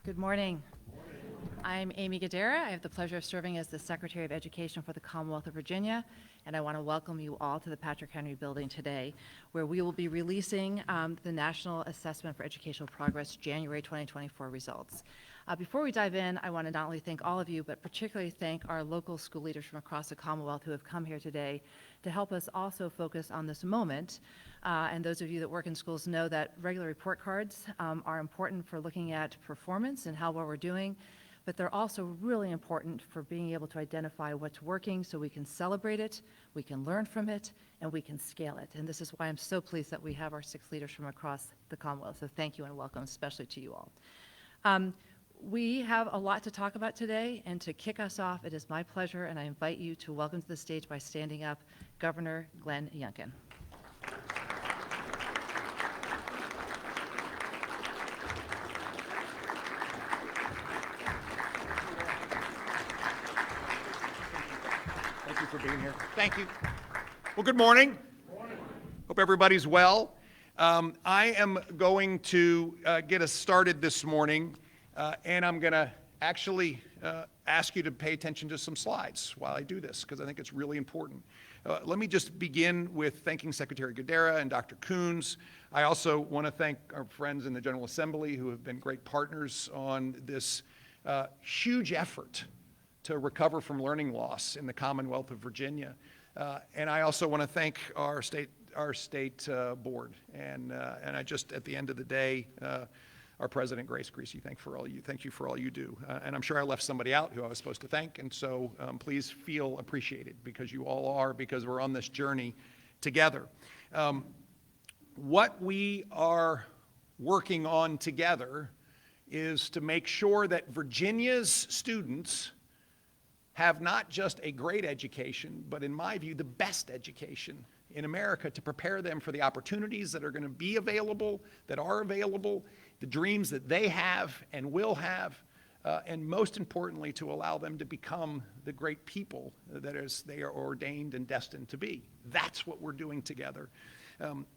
Good morning. I'm Amy Gadara. I have the pleasure of serving as the Secretary of Education for the Commonwealth of Virginia, and I want to welcome you all to the Patrick Henry Building today, where we will be releasing the National Assessment for Educational Progress January 2024 results. Before we dive in, I want to not only thank all of you, but particularly thank our local school leaders from across the Commonwealth who have come here today to help us also focus on this moment. And those of you that work in schools know that regular report cards are important for looking at performance and how well we're doing, but they're also really important for being able to identify what's working so we can celebrate it, we can learn from it, and we can scale it. And this is why I'm so pleased that we have our 6 leaders from across the Commonwealth. So thank you and welcome, especially to you all. We have a lot to talk about today, and to kick us off, it is my pleasure, and I invite you to welcome to the stage by standing up Governor Glenn Youngkin. Thank you for being here. Thank you. Well, good morning. Good morning. Hope everybody's well. I am going to get us started this morning, and I'm going to actually ask you to pay attention to some slides while I do this, because I think it's really important. Let me just begin with thanking Secretary Gadara and Dr. Coons. I also want to thank our friends in the General Assembly who have been great partners on this huge effort to recover from learning loss in the Commonwealth of Virginia. And I also want to thank our state board. And I just, at the end of the day, our President, Grace Greasy, thank you for all you do. And I'm sure I left somebody out who I was supposed to thank, and so please feel appreciated, because you all are, because we're on this journey together. What we are working on together is to make sure that Virginia's students have not just a great education, but in my view, the best education in America, to prepare them for the opportunities that are going to be available, that are available, the dreams that they have and will have, and most importantly, to allow them to become the great people that they are ordained and destined to be. That's what we're doing together.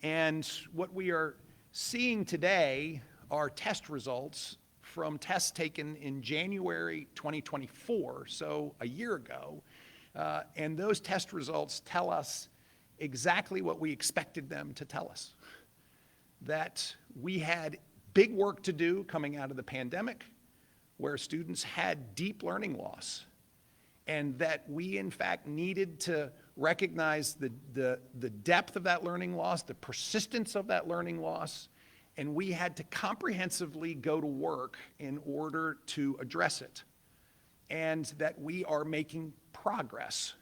And what we are seeing today are test results from tests taken in January 2024, so a year ago. And those test results tell us exactly what we expected them to tell us. That we had big work to do coming out of the pandemic, where students had deep learning loss, and that we in fact needed to recognize the depth of that learning loss, the persistence of that learning loss, and we had to comprehensively go to work in order to address it, and that we are making progress.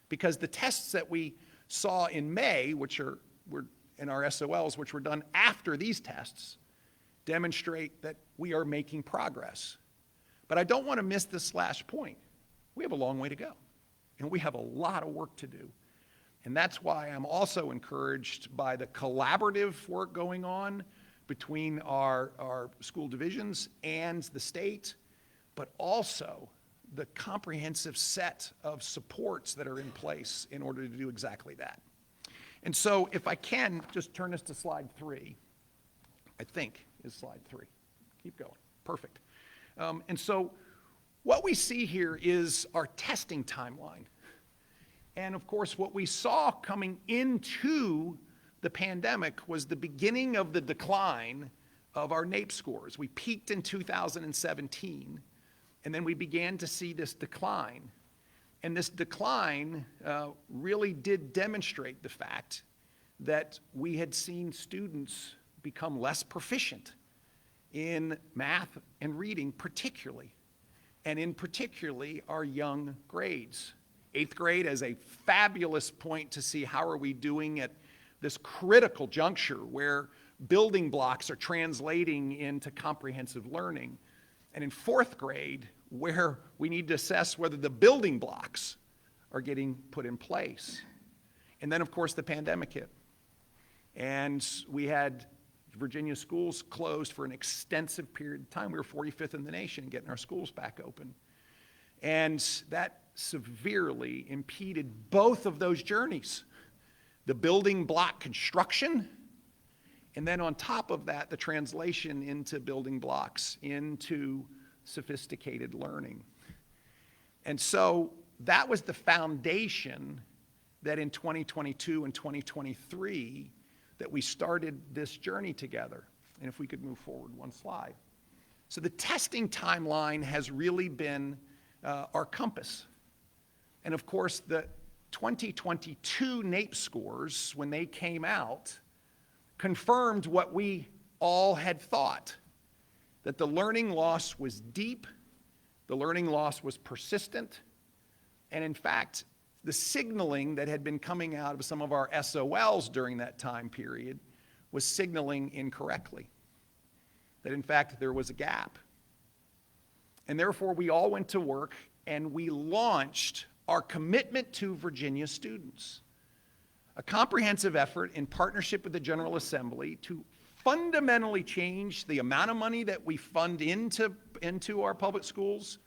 Because the tests that we saw in May, which were in our SOLs, which were done after these tests, demonstrate that we are making progress. But I don't want to miss this last point. We have a long way to go, and we have a lot of work to do. And that's why I'm also encouraged by the collaborative work going on between our school divisions and the state, but also the comprehensive set of supports that are in place in order to do exactly that. And so if I can just turn us to slide 3, I think is slide 3. Keep going. Perfect. And so what we see here is our testing timeline. And of course, what we saw coming into the pandemic was the beginning of the decline of our NAEP scores. We peaked in 2017, and then we began to see this decline. And this decline really did demonstrate the fact that we had seen students become less proficient in math and reading particularly, and in particularly our young grades. 8th grade as a fabulous point to see how are we doing at this critical juncture where building blocks are translating into comprehensive learning. And in 4th grade, where we need to assess whether the building blocks are getting put in place. And then, of course, the pandemic hit. And we had Virginia schools closed for an extensive period of time. We were 45th in the nation getting our schools back open. And that severely impeded both of those journeys, the building block construction And then on top of that, the translation into building blocks, into sophisticated learning. And so that was the foundation that in 2022 and 2023 that we started this journey together. And if we could move forward one slide. So the testing timeline has really been our compass. And of course, the 2022 NAEP scores, when they came out, confirmed what we all had thought, that the learning loss was deep, the learning loss was persistent, and in fact, the signaling that had been coming out of some of our SOLs during that time period was signaling incorrectly, that in fact there was a gap. And therefore, we all went to work and we launched our commitment to Virginia students, a comprehensive effort in partnership with the General Assembly to fundamentally change the amount of money that we fund into our public schools,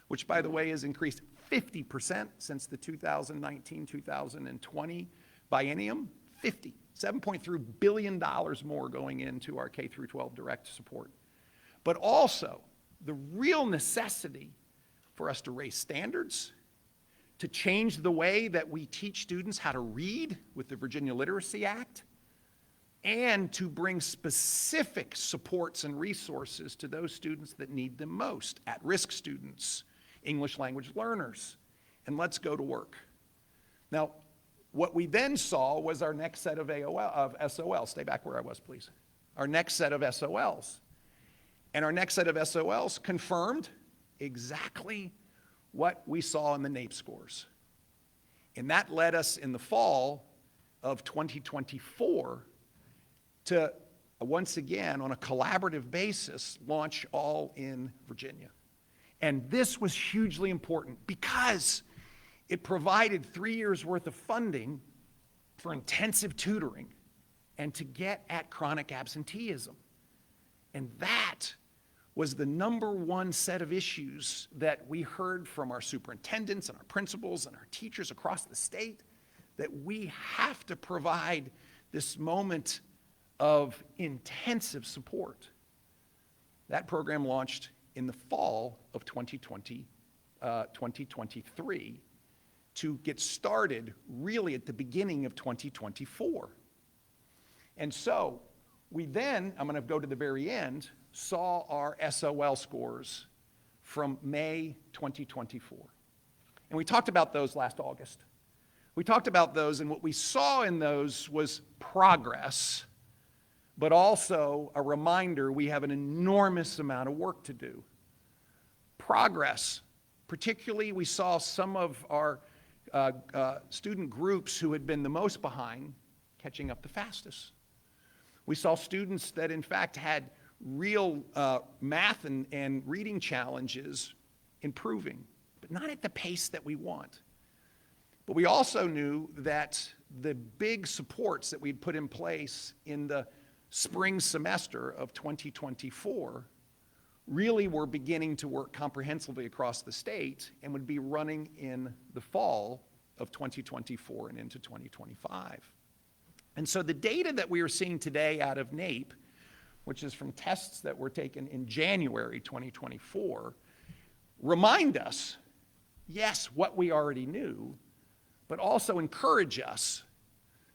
which, by the way, has increased 50% since the 2019-2020 biennium. $7.3 billion more going into our K through 12 direct support. But also the real necessity for us to raise standards, to change the way that we teach students how to read with the Virginia Literacy Act, and to bring specific supports and resources to those students that need them most, at-risk students, English language learners, and let's go to work. Now, what we then saw was our next set of SOLs. Stay back where I was, please. Our next set of SOLs. And our next set of SOLs confirmed exactly what we saw in the NAEP scores. And that led us in the fall of 2024 to, once again, on a collaborative basis, launch All in Virginia. And this was hugely important because it provided 3 years worth of funding for intensive tutoring and to get at chronic absenteeism. And that was the #1 set of issues that we heard from our superintendents and our principals and our teachers across the state, that we have to provide this moment of intensive support. That program launched in the fall of 2023 to get started really at the beginning of 2024. And so we then, I'm going to go to the very end, saw our SOL scores from May 2024. And we talked about those last August. We talked about those, and what we saw in those was progress, but also a reminder we have an enormous amount of work to do. Progress, particularly we saw some of our student groups who had been the most behind catching up the fastest. We saw students that in fact had real math and reading challenges improving, but not at the pace that we want. But we also knew that the big supports that we'd put in place in the spring semester of 2024 really were beginning to work comprehensively across the state and would be running in the fall of 2024 and into 2025. And so the data that we are seeing today out of NAEP, which is from tests that were taken in January 2024, remind us, yes, what we already knew, but also encourage us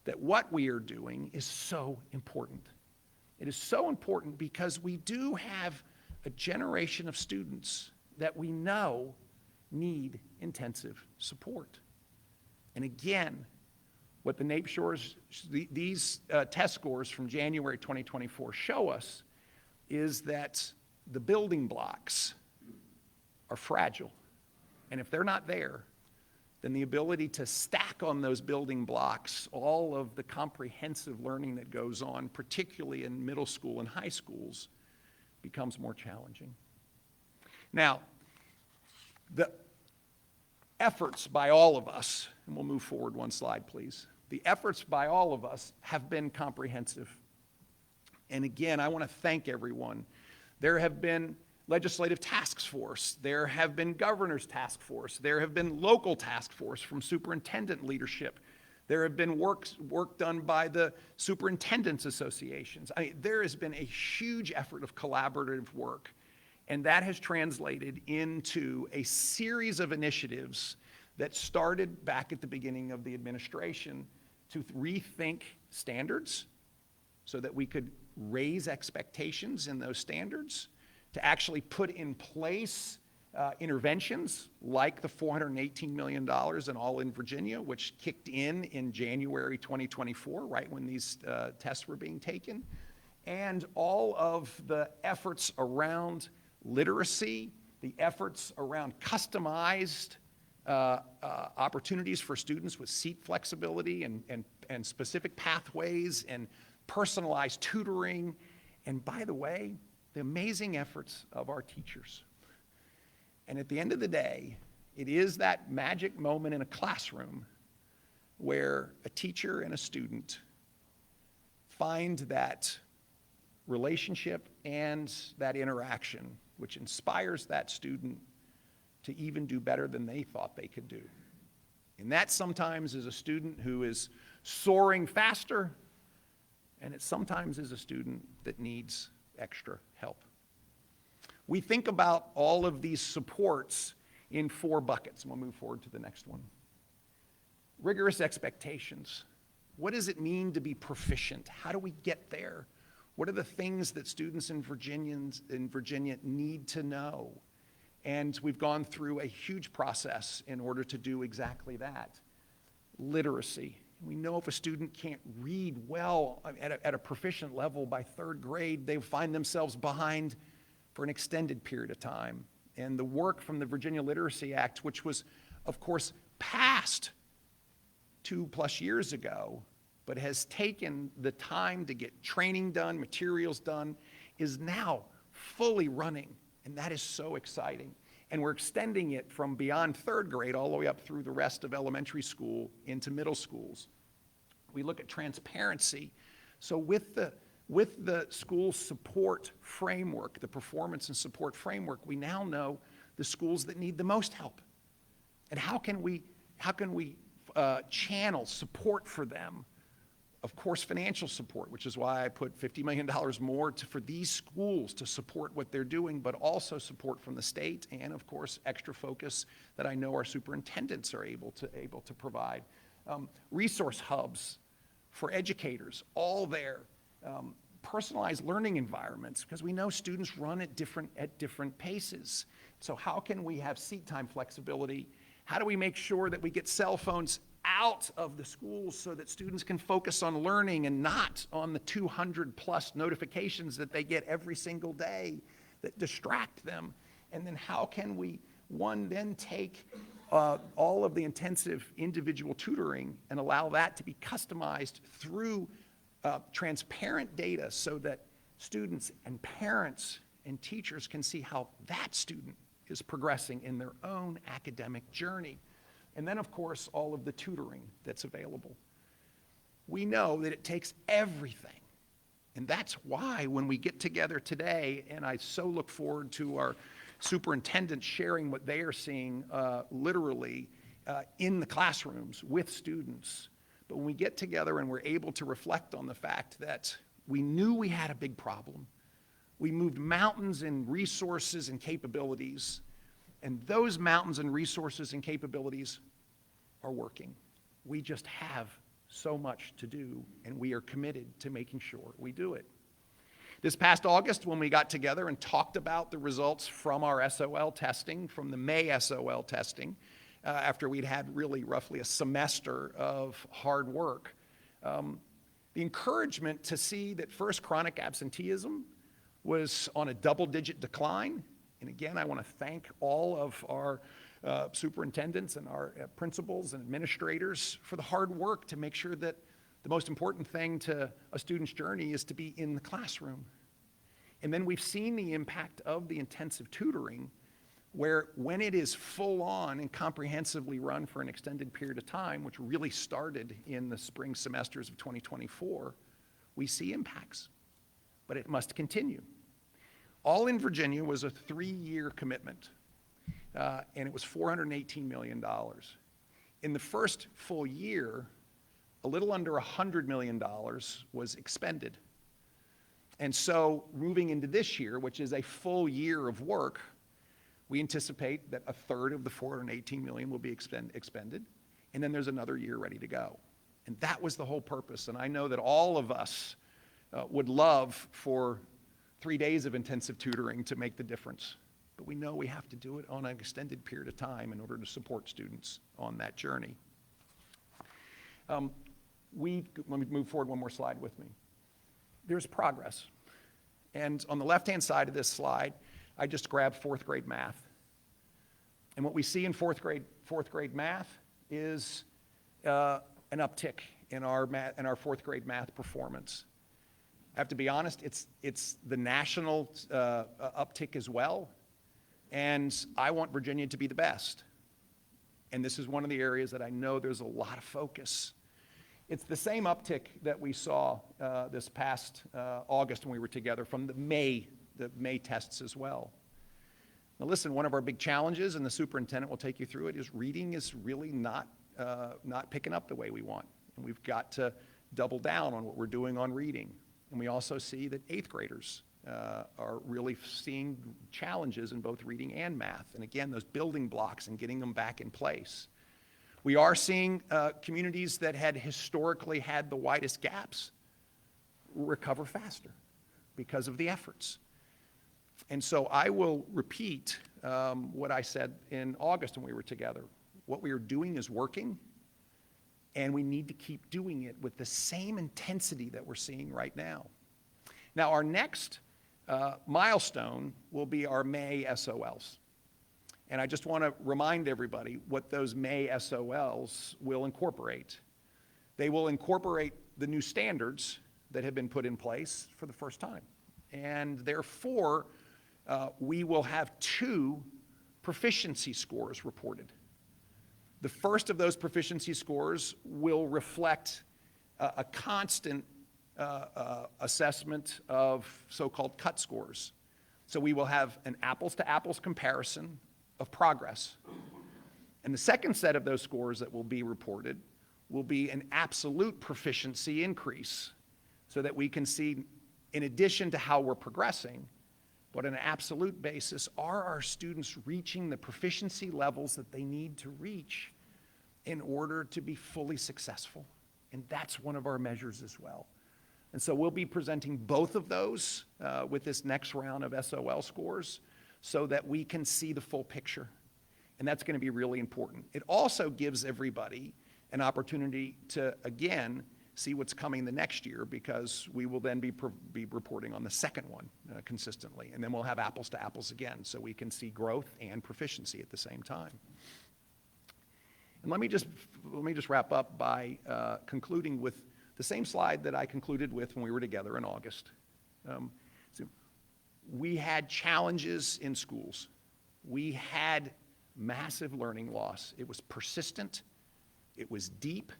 that what we are doing is so important. It is so important because we do have a generation of students that we know need intensive support. And again, what the NAEP scores, these test scores from January 2024 show us is that the building blocks are fragile. And if they're not there, then the ability to stack on those building blocks all of the comprehensive learning that goes on, particularly in middle school and high schools, becomes more challenging. Now, the efforts by all of us, and we'll move forward one slide, please. The efforts by all of us have been comprehensive. And again, I want to thank everyone. There have been legislative task force, there have been governor's task force, there have been local task force from superintendent leadership, There have been work done by the superintendents associations. I mean, there has been a huge effort of collaborative work, and that has translated into a series of initiatives that started back at the beginning of the administration to rethink standards so that we could raise expectations in those standards, to actually put in place interventions like the $418 million in All in Virginia, which kicked in January 2024, right when these tests were being taken, and all of the efforts around literacy, the efforts around customized opportunities for students with seat flexibility and specific pathways and personalized tutoring, and by the way, the amazing efforts of our teachers. And at the end of the day, it is that magic moment in a classroom where a teacher and a student find that relationship and that interaction, which inspires that student to even do better than they thought they could do. And that sometimes is a student who is soaring faster, and it sometimes is a student that needs extra help. We think about all of these supports in 4 buckets, and we'll move forward to the next one. Rigorous expectations. What does it mean to be proficient? How do we get there? What are the things that students in Virginia need to know? And we've gone through a huge process in order to do exactly that. Literacy. We know if a student can't read well at a proficient level by 3rd grade, they find themselves behind for an extended period of time. And the work from the Virginia Literacy Act, which was, of course, passed 2+ years ago, but has taken the time to get training done, materials done, is now fully running. And that is so exciting. And we're extending it from beyond 3rd grade all the way up through the rest of elementary school into middle schools. We look at transparency. So with the school support framework, the performance and support framework, we now know the schools that need the most help. And how can we channel support for them? Of course, financial support, which is why I put $50 million more for these schools to support what they're doing, but also support from the state, and of course, extra focus that I know our superintendents are able to provide. Resource hubs for educators, all there. Personalized learning environments, because we know students run at different paces. So how can we have seat time flexibility? How do we make sure that we get cell phones out of the schools so that students can focus on learning and not on the 200+ notifications that they get every single day that distract them? And then how can we, then take all of the intensive individual tutoring and allow that to be customized through transparent data so that students and parents and teachers can see how that student is progressing in their own academic journey. And then, of course, all of the tutoring that's available. We know that it takes everything. And that's why when we get together today, and I so look forward to our superintendents sharing what they are seeing literally in the classrooms with students. But when we get together and we're able to reflect on the fact that we knew we had a big problem, we moved mountains in resources and capabilities, and those mountains and resources and capabilities are working. We just have so much to do, and we are committed to making sure we do it. This past August, when we got together and talked about the results from our SOL testing, from the May SOL testing, after we'd had really roughly a semester of hard work, the encouragement to see that first chronic absenteeism was on a double-digit decline. And again, I want to thank all of our superintendents and our principals and administrators for the hard work to make sure that the most important thing to a student's journey is to be in the classroom. And then we've seen the impact of the intensive tutoring, where when it is full on and comprehensively run for an extended period of time, which really started in the spring semesters of 2024, we see impacts. But it must continue. All in Virginia was a 3-year commitment, and it was $418 million. In the first full year, a little under $100 million was expended. And so moving into this year, which is a full year of work, we anticipate that a third of the $418 million will be expended, and then there's another year ready to go. And that was the whole purpose. And I know that all of us would love for 3 days of intensive tutoring to make the difference. But we know we have to do it on an extended period of time in order to support students on that journey. Let me move forward one more slide with me. There's progress. And on the left-hand side of this slide, I just grabbed fourth grade math. And what we see in fourth grade math is an uptick in our fourth grade math performance. I have to be honest, it's the national uptick as well. And I want Virginia to be the best. And this is one of the areas that I know there's a lot of focus. It's the same uptick that we saw this past August when we were together from the May tests as well. Now listen, one of our big challenges, and the superintendent will take you through it, is reading is really not picking up the way we want. And we've got to double down on what we're doing on reading. And we also see that 8th graders are really seeing challenges in both reading and math. And again, those building blocks and getting them back in place. We are seeing communities that had historically had the widest gaps recover faster because of the efforts. And so I will repeat what I said in August when we were together. What we are doing is working, and we need to keep doing it with the same intensity that we're seeing right now. Now, our next milestone will be our May SOLs. And I just want to remind everybody what those May SOLs will incorporate. They will incorporate the new standards that have been put in place for the first time. And therefore, we will have 2 proficiency scores reported. The first of those proficiency scores will reflect a constant assessment of so-called cut scores. So we will have an apples-to-apples comparison of progress. And the second set of those scores that will be reported will be an absolute proficiency increase, so that we can see, in addition to how we're progressing, but on an absolute basis, are our students reaching the proficiency levels that they need to reach in order to be fully successful? And that's one of our measures as well. And so we'll be presenting both of those with this next round of SOL scores so that we can see the full picture. And that's going to be really important. It also gives everybody an opportunity to, again, see what's coming the next year, because we will then be reporting on the second one consistently. And then we'll have apples to apples again, so we can see growth and proficiency at the same time. And let me just wrap up by concluding with the same slide that I concluded with when we were together in August. So we had challenges in schools. We had massive learning loss. It was persistent. It was deep.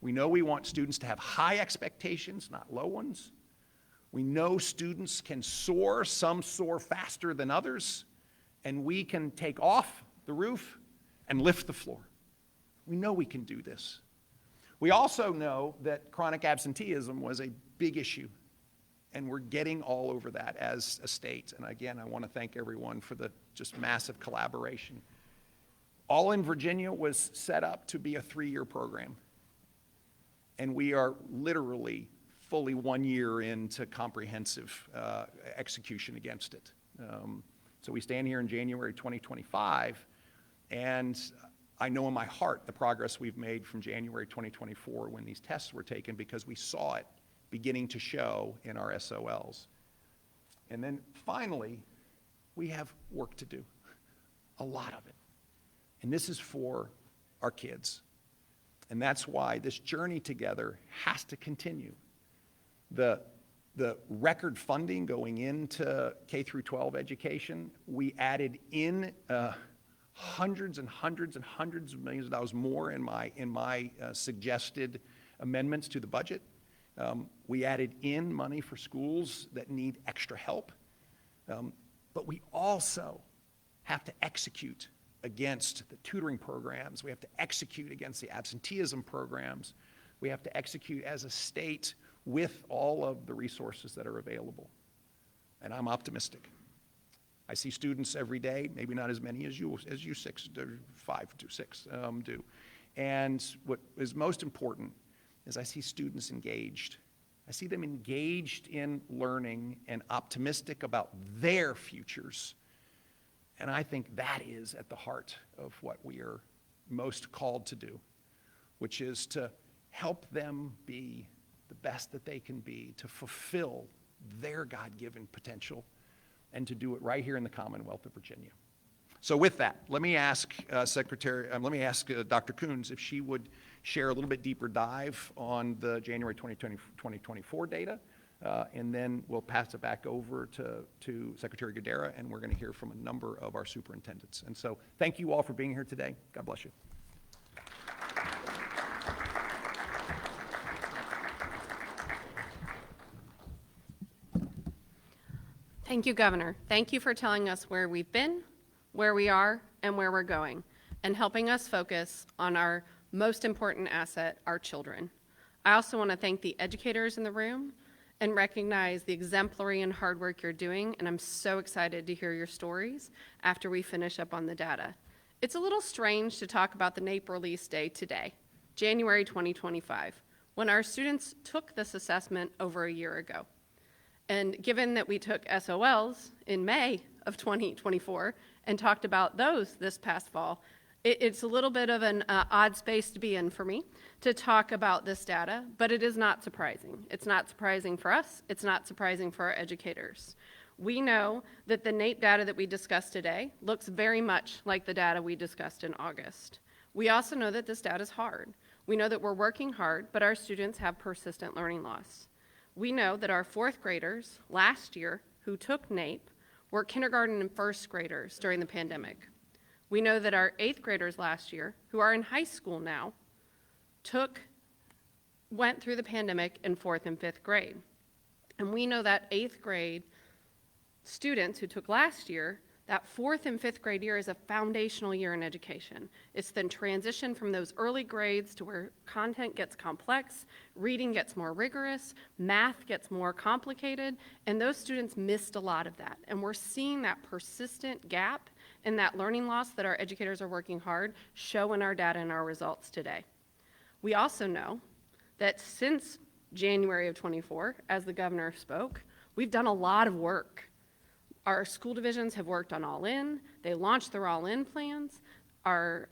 We know we want students to have high expectations, not low ones. We know students can soar. Some soar faster than others. And we can take off the roof and lift the floor. We know we can do this. We also know that chronic absenteeism was a big issue, and we're getting all over that as a state. And again, I want to thank everyone for the just massive collaboration. All in Virginia was set up to be a 3-year program, and we are literally fully 1 year into comprehensive execution against it. So we stand here in January 2025, and I know in my heart the progress we've made from January 2024 when these tests were taken, because we saw it beginning to show in our SOLs. And then finally, we have work to do, a lot of it. And this is for our kids. And that's why this journey together has to continue. The record funding going into K through 12 education, we added in hundreds and hundreds and hundreds of millions of dollars more in my suggested amendments to the budget. We added in money for schools that need extra help. But we also have to execute against the tutoring programs. We have to execute against the absenteeism programs We have to execute as a state with all of the resources that are available. And I'm optimistic. I see students every day, maybe not as many as you 5 to 6 do. And what is most important is I see students engaged. I see them engaged in learning and optimistic about their futures. And I think that is at the heart of what we are most called to do, which is to help them be the best that they can be, to fulfill their God-given potential, and to do it right here in the Commonwealth of Virginia. So with that, let me ask Dr. Coons if she would share a little bit deeper dive on the January 2024 data, and then we'll pass it back over to Secretary Gadara, and we're going to hear from a number of our superintendents. And so thank you all for being here today. God bless you. Thank you, Governor. Thank you for telling us where we've been, where we are, and where we're going, and helping us focus on our most important asset, our children. I also want to thank the educators in the room and recognize the exemplary and hard work you're doing, and I'm so excited to hear your stories after we finish up on the data. It's a little strange to talk about the NAEP release day today, January 2025, when our students took this assessment over a year ago. And given that we took SOLs in May of 2024 and talked about those this past fall, it's a little bit of an odd space to be in for me to talk about this data, but it is not surprising. It's not surprising for us. It's not surprising for our educators. We know that the NAEP data that we discussed today looks very much like the data we discussed in August. We also know that this data is hard. We know that we're working hard, but our students have persistent learning loss. We know that our 4th graders last year who took NAEP were kindergarten and 1st graders during the pandemic. We know that our 8th graders last year, who are in high school now, went through the pandemic in 4th and 5th grade. And we know that 8th grade students who took last year, that 4th and 5th grade year is a foundational year in education. It's then transition from those early grades to where content gets complex, reading gets more rigorous, math gets more complicated, and those students missed a lot of that. And we're seeing that persistent gap and that learning loss that our educators are working hard show in our data and our results today. We also know that since January of 24, as the governor spoke, we've done a lot of work. Our school divisions have worked on All-In. They launched their All-In plans. Our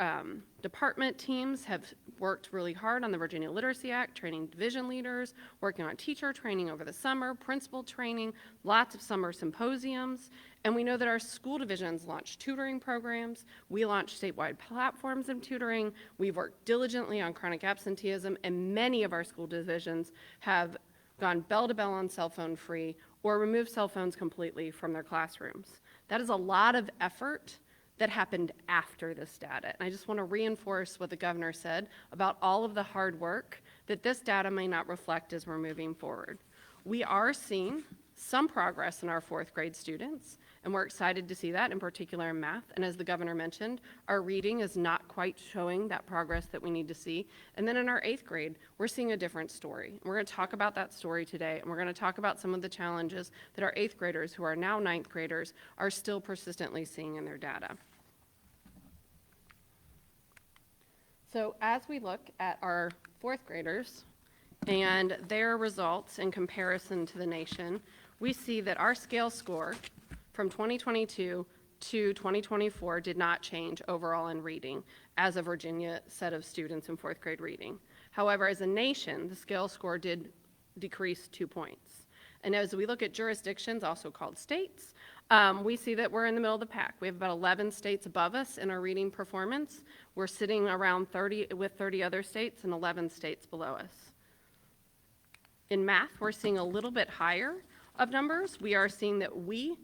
department teams have worked really hard on the Virginia Literacy Act, training division leaders, working on teacher training over the summer, principal training, lots of summer symposiums. And we know that our school divisions launched tutoring programs. We launched statewide platforms of tutoring. We've worked diligently on chronic absenteeism, and many of our school divisions have gone bell to bell on cell phone free or removed cell phones completely from their classrooms. That is a lot of effort that happened after this data. And I just want to reinforce what the governor said about all of the hard work that this data may not reflect as we're moving forward. We are seeing some progress in our 4th grade students, and we're excited to see that, in particular in math. And as the governor mentioned, our reading is not quite showing that progress that we need to see. And then in our 8th grade, we're seeing a different story. We're going to talk about that story today, and we're going to talk about some of the challenges that our 8th graders, who are now 9th graders, are still persistently seeing in their data. So as we look at our 4th graders and their results in comparison to the nation, we see that our scale score from 2022 to 2024 did not change overall in reading as a Virginia set of students in 4th grade reading. However, as a nation, the scale score did decrease 2 points. And as we look at jurisdictions, also called states, we see that we're in the middle of the pack. We have about 11 states above us in our reading performance. We're sitting around 30 other states and 11 states below us. In math, we're seeing a little bit higher of numbers. We are seeing that we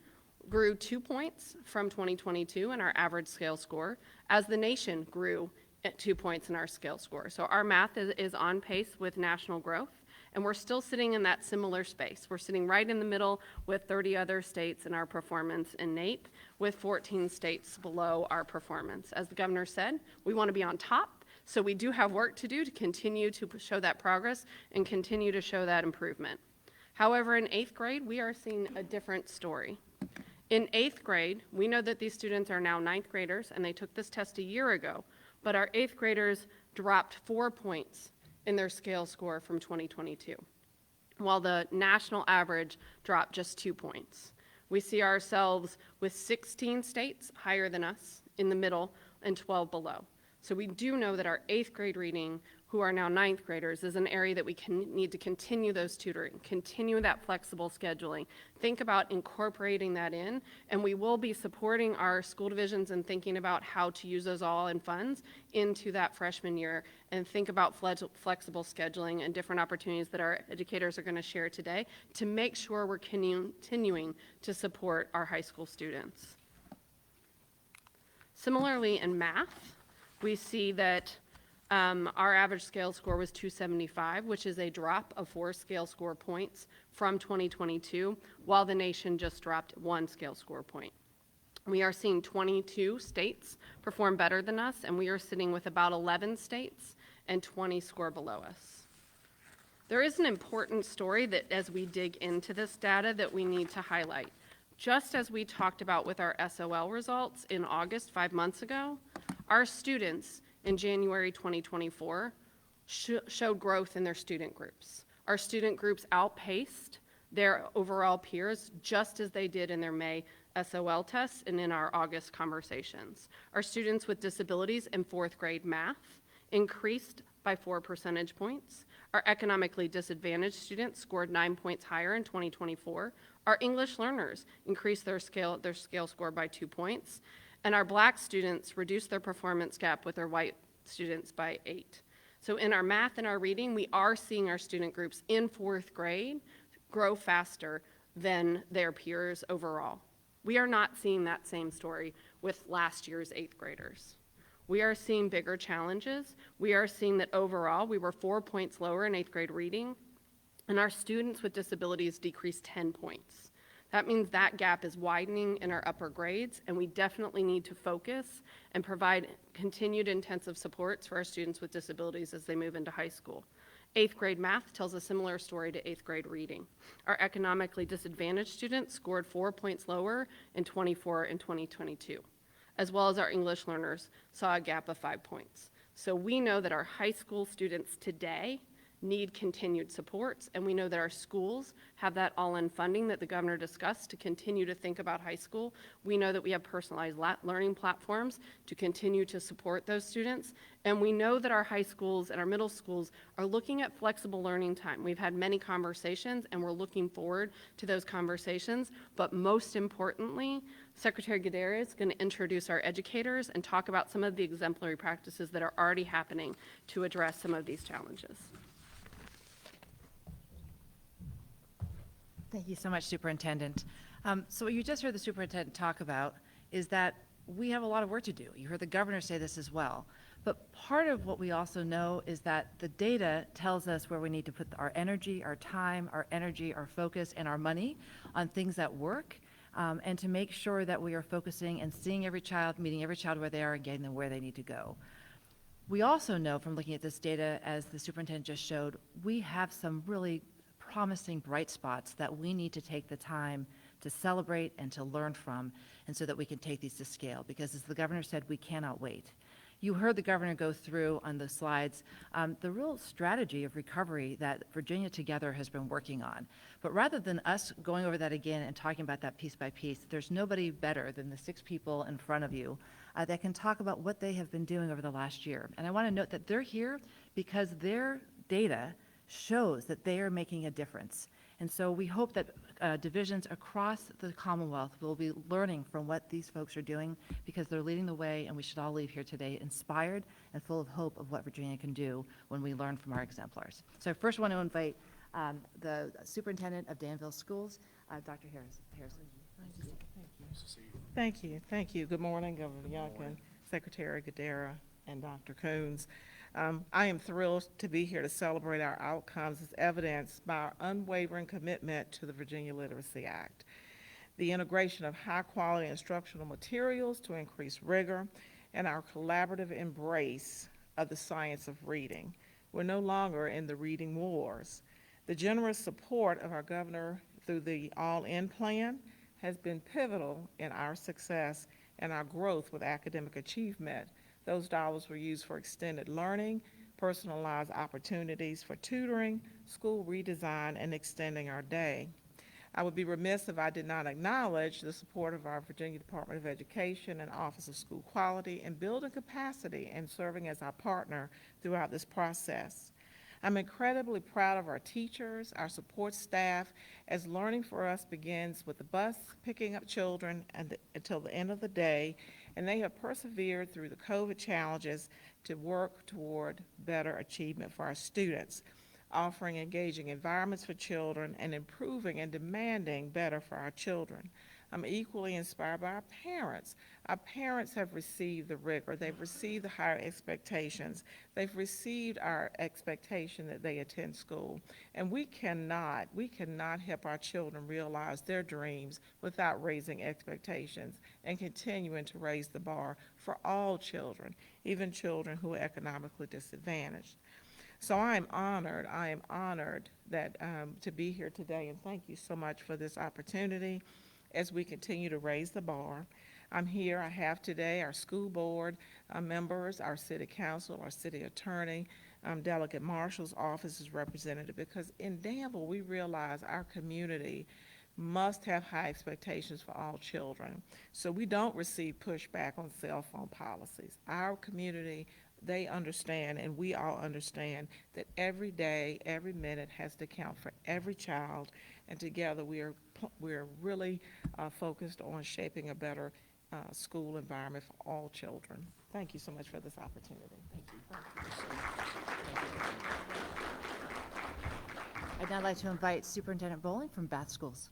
grew 2 points from 2022 in our average scale score, as the nation grew at 2 points in our scale score. So our math is on pace with national growth, and we're still sitting in that similar space. We're sitting right in the middle with 30 other states in our performance in NAEP, with 14 states below our performance. As the governor said, we want to be on top, So we do have work to do to continue to show that progress and continue to show that improvement. However, in 8th grade, we are seeing a different story. In 8th grade, we know that these students are now 9th graders, and they took this test a year ago, but our 8th graders dropped 4 points in their scale score from 2022, while the national average dropped just 2 points. We see ourselves with 16 states higher than us in the middle and 12 below. So we do know that our 8th grade reading, who are now 9th graders, is an area that we need to continue those tutoring, continue that flexible scheduling, think about incorporating that in, and we will be supporting our school divisions and thinking about how to use those all-in funds into that freshman year and think about flexible scheduling and different opportunities that our educators are going to share today to make sure we're continuing to support our high school students. Similarly, in math, we see that our average scale score was 275, which is a drop of 4 scale score points from 2022, while the nation just dropped 1 scale score point. We are seeing 22 states perform better than us, and we are sitting with about 11 states and 20 score below us. There is an important story that as we dig into this data that we need to highlight. Just as we talked about with our SOL results in August 5 months ago, our students in January 2024 showed growth in their student groups. Our student groups outpaced their overall peers just as they did in their May SOL tests and in our August conversations. Our students with disabilities in 4th grade math increased by 4 percentage points. Our economically disadvantaged students scored 9 points higher in 2024. Our English learners increased their scale score by 2 points. And our Black students reduced their performance gap with their white students by 8. So in our math and our reading, we are seeing our student groups in 4th grade grow faster than their peers overall. We are not seeing that same story with last year's 8th graders. We are seeing bigger challenges. We are seeing that overall we were 4 points lower in 8th grade reading, and our students with disabilities decreased 10 points. That means that gap is widening in our upper grades, and we definitely need to focus and provide continued intensive supports for our students with disabilities as they move into high school. 8th grade math tells a similar story to 8th grade reading. Our economically disadvantaged students scored 4 points lower in 24 and 2022, as well as our English learners saw a gap of 5 points. So we know that our high school students today need continued supports, and we know that our schools have that all-in funding that the governor discussed to continue to think about high school. We know that we have personalized learning platforms to continue to support those students, and we know that our high schools and our middle schools are looking at flexible learning time. We've had many conversations, and we're looking forward to those conversations, but most importantly, Secretary Gadara is going to introduce our educators and talk about some of the exemplary practices that are already happening to address some of these challenges. Thank you so much, Superintendent. So what you just heard the Superintendent talk about is that we have a lot of work to do. You heard the governor say this as well. But part of what we also know is that the data tells us where we need to put our energy, our time, our energy, our focus, and our money on things that work, and to make sure that we are focusing and seeing every child, meeting every child where they are, and getting them where they need to go. We also know from looking at this data, as the Superintendent just showed, we have some really promising bright spots that we need to take the time to celebrate and to learn from, and so that we can take these to scale, because as the governor said, we cannot wait. You heard the governor go through on the slides the real strategy of recovery that Virginia Together has been working on. But rather than us going over that again and talking about that piece by piece, there's nobody better than the 6 people in front of you that can talk about what they have been doing over the last year. And I want to note that they're here because their data shows that they are making a difference. And so we hope that divisions across the Commonwealth will be learning from what these folks are doing, because they're leading the way, and we should all leave here today inspired and full of hope of what Virginia can do when we learn from our exemplars. So I first want to invite the Superintendent of Danville Schools, Dr. Harrison. Thank you. Good morning, Governor Youngkin, Secretary Gadara, and Dr. Coons. I am thrilled to be here to celebrate our outcomes as evidenced by our unwavering commitment to the Virginia Literacy Act, the integration of high-quality instructional materials to increase rigor, and our collaborative embrace of the science of reading. We're no longer in the reading wars. The generous support of our governor through the All-In Plan has been pivotal in our success and our growth with academic achievement. Those dollars were used for extended learning, personalized opportunities for tutoring, school redesign, and extending our day. I would be remiss if I did not acknowledge the support of our Virginia Department of Education and Office of School Quality in building capacity and serving as our partner throughout this process. I'm incredibly proud of our teachers, our support staff, as learning for us begins with the bus picking up children until the end of the day, and they have persevered through the COVID challenges to work toward better achievement for our students, offering engaging environments for children and improving and demanding better for our children. I'm equally inspired by our parents. Our parents have received the rigor. They've received the higher expectations. They've received our expectation that they attend school. And we cannot help our children realize their dreams without raising expectations and continuing to raise the bar for all children, even children who are economically disadvantaged. So I am honored that to be here today, and thank you so much for this opportunity as we continue to raise the bar. I'm here, I have today our school board members, our city council, our city attorney, Delegate Marshall's office is represented, because in Danville we realize our community must have high expectations for all children. So we don't receive pushback on cell phone policies. Our community, they understand, and we all understand, that every day, every minute has to count for every child, and together we're really focused on shaping a better school environment for all children. Thank you so much for this opportunity. Thank you. I'd now like to invite Superintendent Bowling from Bath Schools.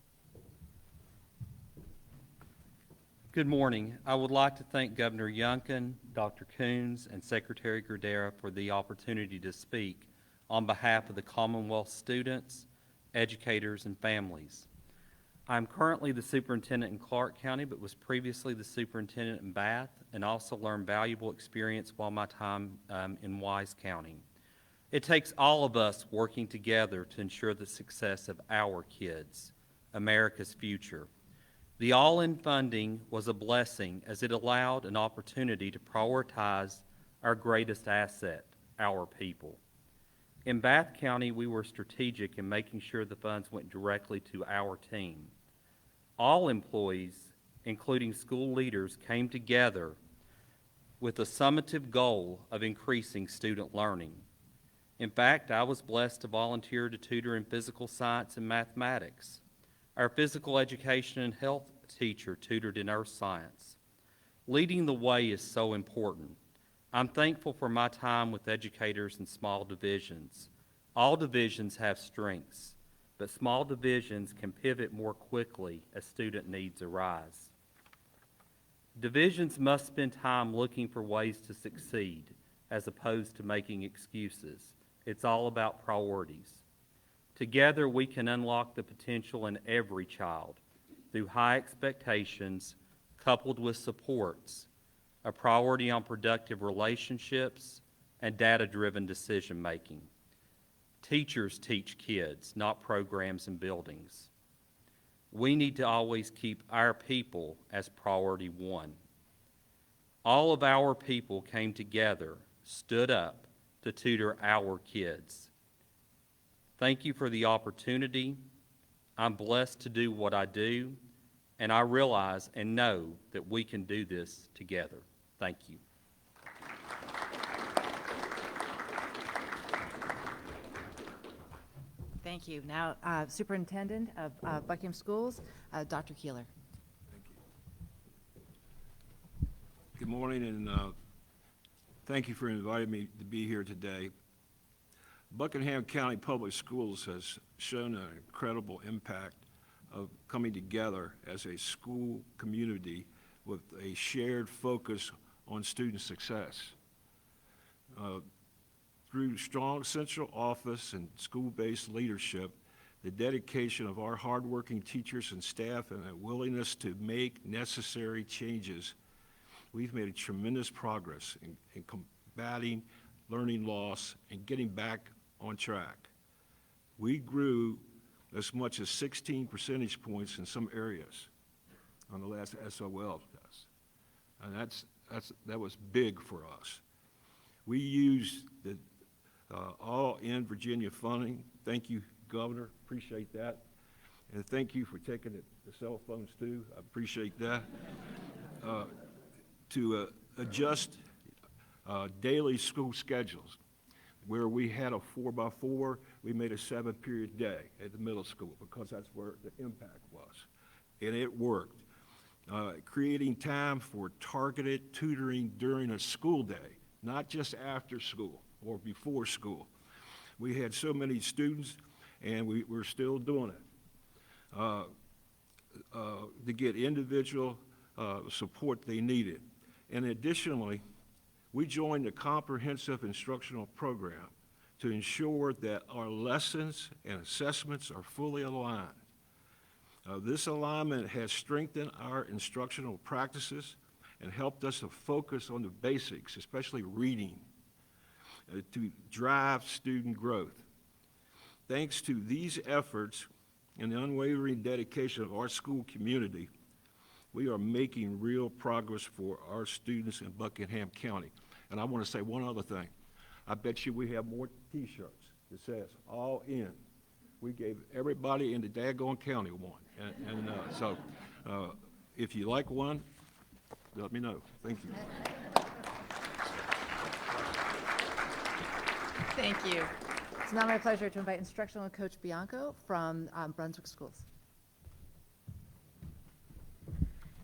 Good morning. I would like to thank Governor Youngkin, Dr. Coons, and Secretary Gerdera for the opportunity to speak on behalf of the Commonwealth students, educators, and families. I'm currently the superintendent in Clark County, but was previously the superintendent in Bath, and also learned valuable experience while my time in Wise County. It takes all of us working together to ensure the success of our kids, America's future. The all-in funding was a blessing, as it allowed an opportunity to prioritize our greatest asset, our people. In Bath County, we were strategic in making sure the funds went directly to our team. All employees, including school leaders, came together with a summative goal of increasing student learning. In fact, I was blessed to volunteer to tutor in physical science and mathematics. Our physical education and health teacher tutored in earth science. Leading the way is so important. I'm thankful for my time with educators in small divisions. All divisions have strengths, but small divisions can pivot more quickly as student needs arise. Divisions must spend time looking for ways to succeed as opposed to making excuses. It's all about priorities. Together, we can unlock the potential in every child through high expectations coupled with supports, a priority on productive relationships, and data-driven decision-making. Teachers teach kids, not programs and buildings. We need to always keep our people as priority one. All of our people came together, stood up to tutor our kids. Thank you for the opportunity. I'm blessed to do what I do, and I realize and know that we can do this together. Thank you. Thank you. Now, Superintendent of Buckingham Schools, Dr. Keeler. Thank you. Good morning, and thank you for inviting me to be here today. Buckingham County Public Schools has shown an incredible impact of coming together as a school community with a shared focus on student success. Through strong central office and school-based leadership, the dedication of our hardworking teachers and staff, and a willingness to make necessary changes, we've made tremendous progress in combating learning loss, and getting back on track. We grew as much as 16 percentage points in some areas on the last SOL test. And that was big for us. We used the all in Virginia funding. Thank you, Governor, appreciate that. And thank you for taking the cell phones too, I appreciate that. To adjust daily school schedules. Where we had a 4x4, we made a 7-period day at the middle school because that's where the impact was. And it worked. Creating time for targeted tutoring during a school day, not just after school or before school. We had so many students, and we're still doing it, to get individual support they needed. And additionally, we joined a comprehensive instructional program to ensure that our lessons and assessments are fully aligned. This alignment has strengthened our instructional practices and helped us to focus on the basics, especially reading, to drive student growth. Thanks to these efforts and the unwavering dedication of our school community, we are making real progress for our students in Buckingham County. And I want to say one other thing. I bet you we have more T-shirts that says all in. We gave everybody in the daggone county one. So if you like one, let me know. Thank you. Thank you. It's now my pleasure to invite instructional coach Bianco from Brunswick Schools.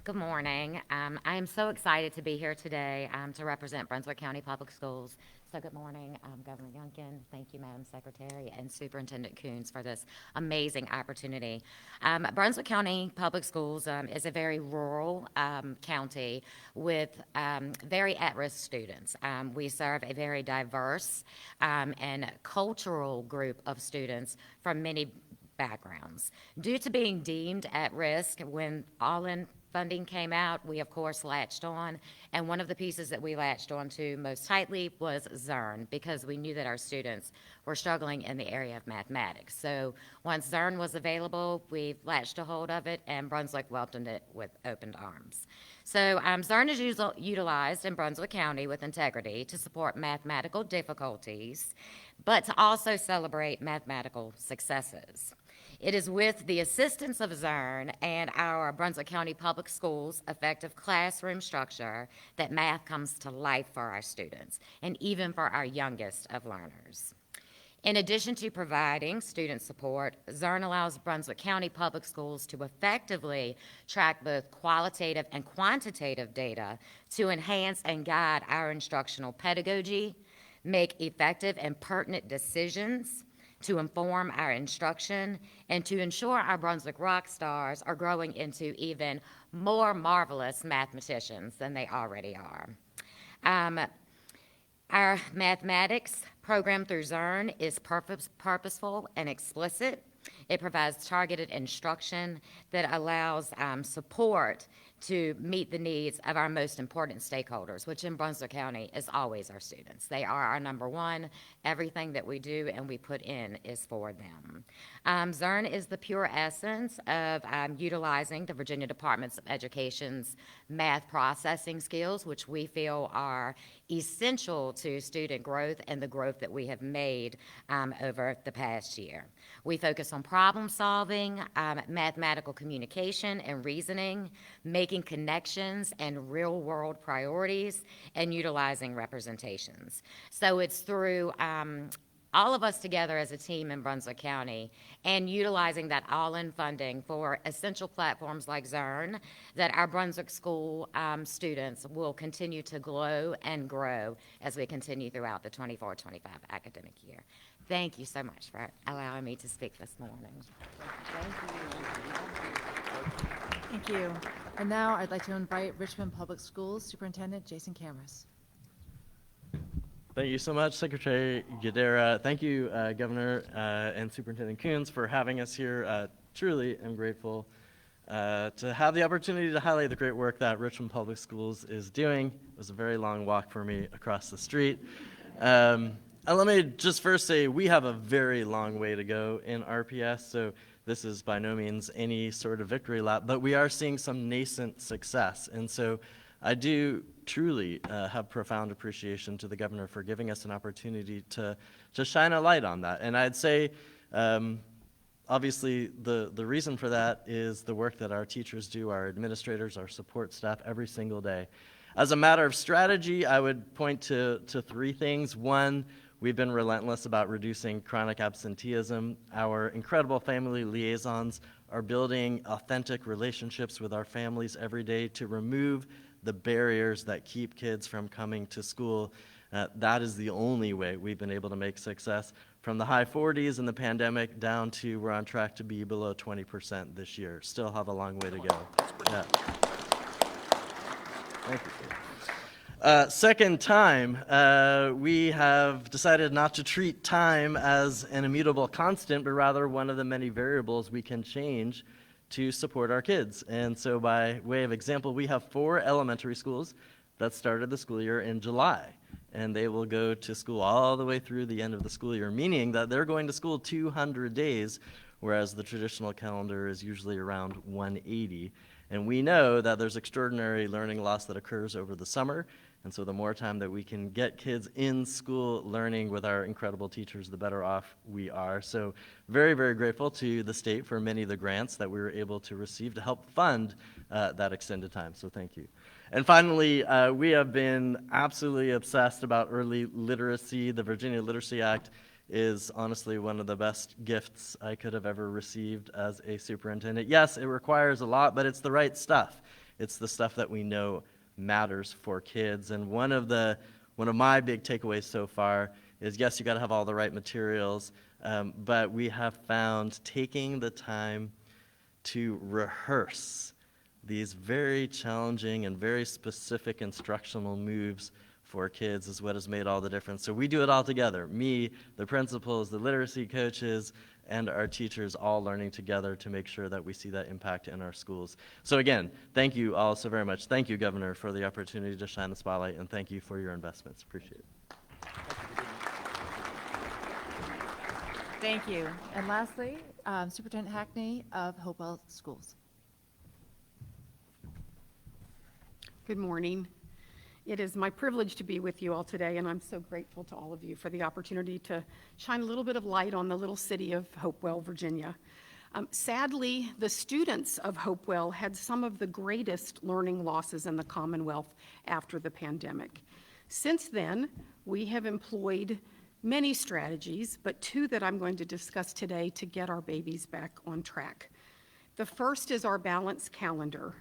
Good morning. I am so excited to be here today to represent Brunswick County Public Schools. So good morning, Governor Youngkin. Thank you, Madam Secretary, and Superintendent Coons for this amazing opportunity. Brunswick County Public Schools is a very rural county with very at-risk students. We serve a very diverse and cultural group of students from many backgrounds. Due to being deemed at risk when all-in funding came out, we of course latched on, and one of the pieces that we latched on to most tightly was ZERN, because we knew that our students were struggling in the area of mathematics. So once ZERN was available, we latched a hold of it, and Brunswick welcomed it with open arms. So ZERN is utilized in Brunswick County with integrity to support mathematical difficulties, but to also celebrate mathematical successes. It is with the assistance of ZERN and our Brunswick County Public Schools effective classroom structure that math comes to life for our students, and even for our youngest of learners. In addition to providing student support, ZERN allows Brunswick County Public Schools to effectively track both qualitative and quantitative data to enhance and guide our instructional pedagogy, make effective and pertinent decisions, to inform our instruction, and to ensure our Brunswick rock stars are growing into even more marvelous mathematicians than they already are. Our mathematics program through ZERN is purposeful and explicit. It provides targeted instruction that allows support to meet the needs of our most important stakeholders, which in Brunswick County is always our students. They are our number one. Everything that we do and we put in is for them. ZERN is the pure essence of utilizing the Virginia Department of Education's math processing skills, which we feel are essential to student growth and the growth that we have made over the past year. We focus on problem solving, mathematical communication and reasoning, making connections and real world priorities, and utilizing representations. So it's through all of us together as a team in Brunswick County and utilizing that all-in funding for essential platforms like ZERN that our Brunswick School students will continue to glow and grow as we continue throughout the 24-25 academic year. Thank you so much for allowing me to speak this morning. Thank you. And now I'd like to invite Richmond Public Schools Superintendent Jason Cameras. Thank you so much, Secretary Gadara. Thank you, Governor and Superintendent Coons, for having us here. Truly am grateful to have the opportunity to highlight the great work that Richmond Public Schools is doing. It was a very long walk for me across the street. And let me just first say, we have a very long way to go in RPS, so this is by no means any sort of victory lap, but we are seeing some nascent success. And so I do truly have profound appreciation to the governor for giving us an opportunity to shine a light on that. And I'd say, obviously, the reason for that is the work that our teachers do, our administrators, our support staff every single day. As a matter of strategy, I would point to three things. One, we've been relentless about reducing chronic absenteeism. Our incredible family liaisons are building authentic relationships with our families every day to remove the barriers that keep kids from coming to school. That is the only way we've been able to make success. From the high 40s in the pandemic down to we're on track to be below 20% this year. Still have a long way to go. Yeah. Thank you. Second time, we have decided not to treat time as an immutable constant, but rather one of the many variables we can change to support our kids. And so by way of example, we have 4 elementary schools that started the school year in July, and they will go to school all the way through the end of the school year, meaning that they're going to school 200 days, whereas the traditional calendar is usually around 180. And we know that there's extraordinary learning loss that occurs over the summer, and so the more time that we can get kids in school learning with our incredible teachers, the better off we are. So very, very grateful to the state for many of the grants that we were able to receive to help fund that extended time, so thank you. And finally, we have been absolutely obsessed about early literacy. The Virginia Literacy Act is honestly one of the best gifts I could have ever received as a superintendent. Yes, it requires a lot, but it's the right stuff. It's the stuff that we know matters for kids. And one of my big takeaways so far is, yes, you got to have all the right materials, but we have found taking the time to rehearse these very challenging and very specific instructional moves for kids is what has made all the difference. So we do it all together. Me, the principals, the literacy coaches, and our teachers all learning together to make sure that we see that impact in our schools. So again, thank you all so very much. Thank you, Governor, for the opportunity to shine the spotlight, and thank you for your investments. Appreciate it. Thank you. And lastly, Superintendent Hackney of Hopewell Schools. Good morning. It is my privilege to be with you all today, and I'm so grateful to all of you for the opportunity to shine a little bit of light on the little city of Hopewell, Virginia. Sadly, the students of Hopewell had some of the greatest learning losses in the Commonwealth after the pandemic. Since then, we have employed many strategies, but 2 that I'm going to discuss today to get our babies back on track. The first is our balanced calendar.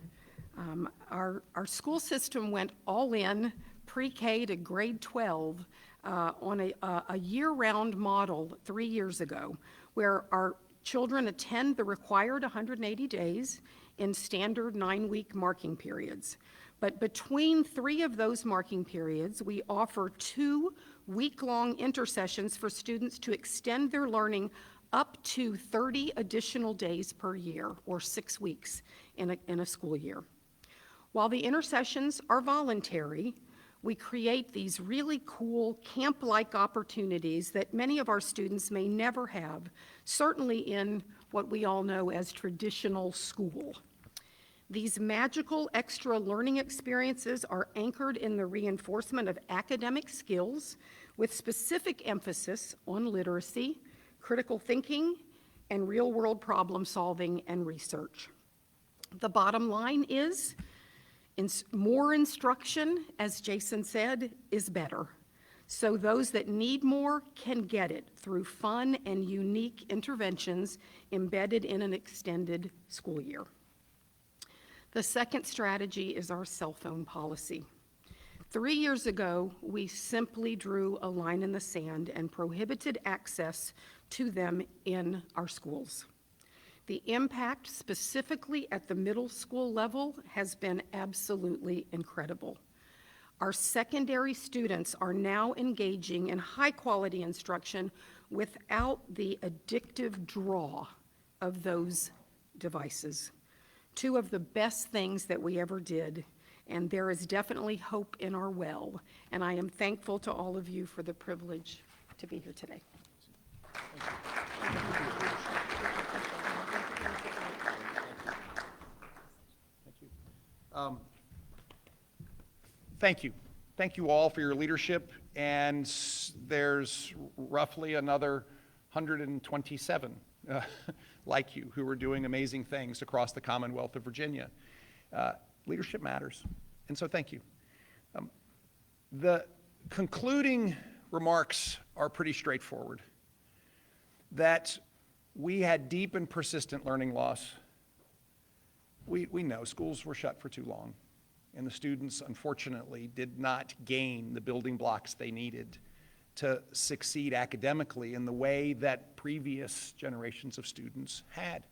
Our school system went all in pre-K to grade 12 on a year-round model 3 years ago, where our children attend the required 180 days in standard 9-week marking periods. But between 3 of those marking periods, we offer 2 week-long intersessions for students to extend their learning up to 30 additional days per year, or 6 weeks in a school year. While the intersessions are voluntary, we create these really cool camp-like opportunities that many of our students may never have, certainly in what we all know as traditional school. These magical extra learning experiences are anchored in the reinforcement of academic skills with specific emphasis on literacy, critical thinking, and real-world problem solving and research. The bottom line is, more instruction, as Jason said, is better. So those that need more can get it through fun and unique interventions embedded in an extended school year. The second strategy is our cell phone policy. 3 years ago, we simply drew a line in the sand and prohibited access to them in our schools. The impact specifically at the middle school level has been absolutely incredible. Our secondary students are now engaging in high-quality instruction without the addictive draw of those devices. 2 of the best things that we ever did, and there is definitely hope in our well. And I am thankful to all of you for the privilege to be here today. Thank you. Thank you all for your leadership, and there's roughly another 127 like you who are doing amazing things across the Commonwealth of Virginia. Leadership matters, and so thank you. The concluding remarks are pretty straightforward. That we had deep and persistent learning loss. We know schools were shut for too long, and the students, unfortunately, did not gain the building blocks they needed to succeed academically in the way that previous generations of students had.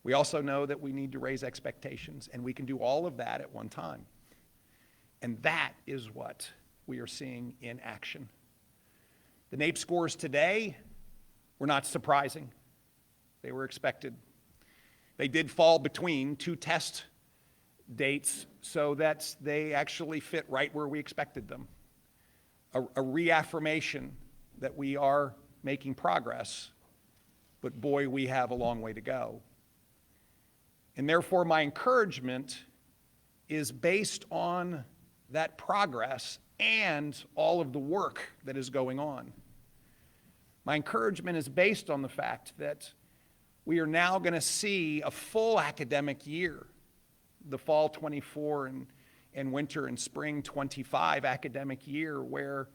We also know that we need to raise expectations, and we can do all of that at one time. And that is what we are seeing in action. The NAEP scores today were not surprising. They were expected. They did fall between two test dates so that they actually fit right where we expected them. A reaffirmation that we are making progress, but boy, we have a long way to go. And therefore, my encouragement is based on that progress and all of the work that is going on. My encouragement is based on the fact that we are now going to see a full academic year, the fall 24 and winter and spring 25 academic year, where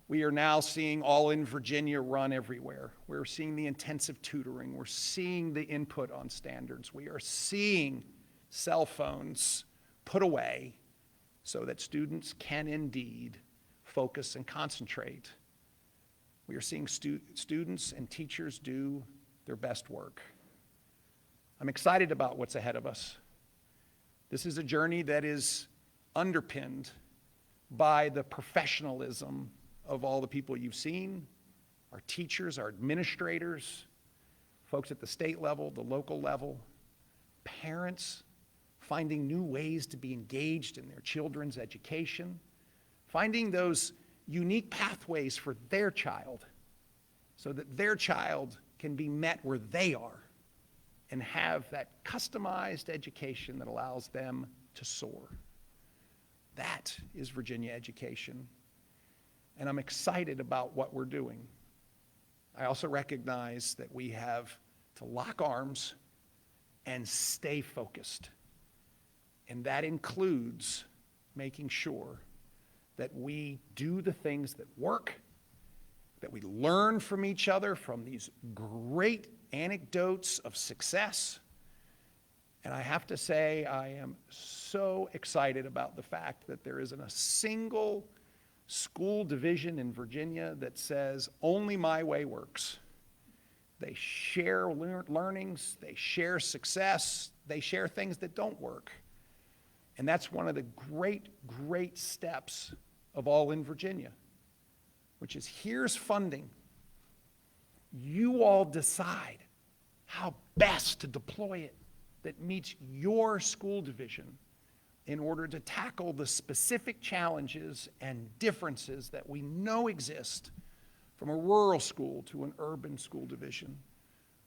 we are now seeing All in Virginia run everywhere. We're seeing the intensive tutoring. We're seeing the input on standards. We are seeing cell phones put away so that students can indeed focus and concentrate. We are seeing students and teachers do their best work. I'm excited about what's ahead of us. This is a journey that is underpinned by the professionalism of all the people you've seen, our teachers, our administrators, folks at the state level, the local level, parents finding new ways to be engaged in their children's education, finding those unique pathways for their child so that their child can be met where they are and have that customized education that allows them to soar. That is Virginia education, and I'm excited about what we're doing. I also recognize that we have to lock arms and stay focused, and that includes making sure that we do the things that work, that we learn from each other, from these great anecdotes of success. And I have to say, I am so excited about the fact that there isn't a single school division in Virginia that says, only my way works. They share learnings, they share success, they share things that don't work. And that's one of the great, great steps of All in Virginia, which is here's funding. You all decide how best to deploy it that meets your school division in order to tackle the specific challenges and differences that we know exist from a rural school to an urban school division,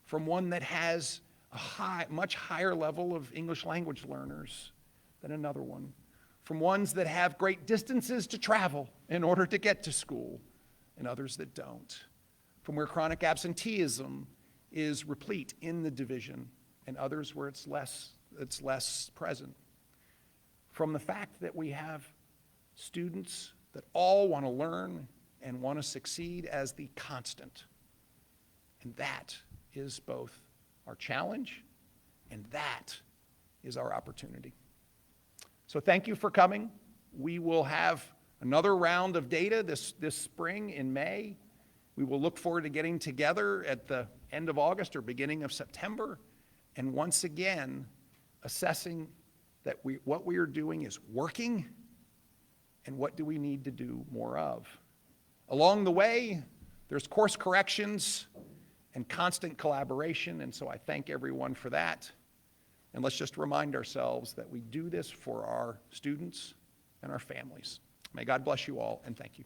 from one that has a much higher level of English language learners than another one, from ones that have great distances to travel in order to get to school and others that don't, from where chronic absenteeism is replete in the division and others where it's less present, from the fact that we have students that all want to learn and want to succeed as the constant. And that is both our challenge and that is our opportunity. So thank you for coming. We will have another round of data this spring in May. We will look forward to getting together at the end of August or beginning of September, and once again assessing that what we are doing is working and what do we need to do more of. Along the way, there's course corrections and constant collaboration, and so I thank everyone for that. And let's just remind ourselves that we do this for our students and our families. May God bless you all, and thank you.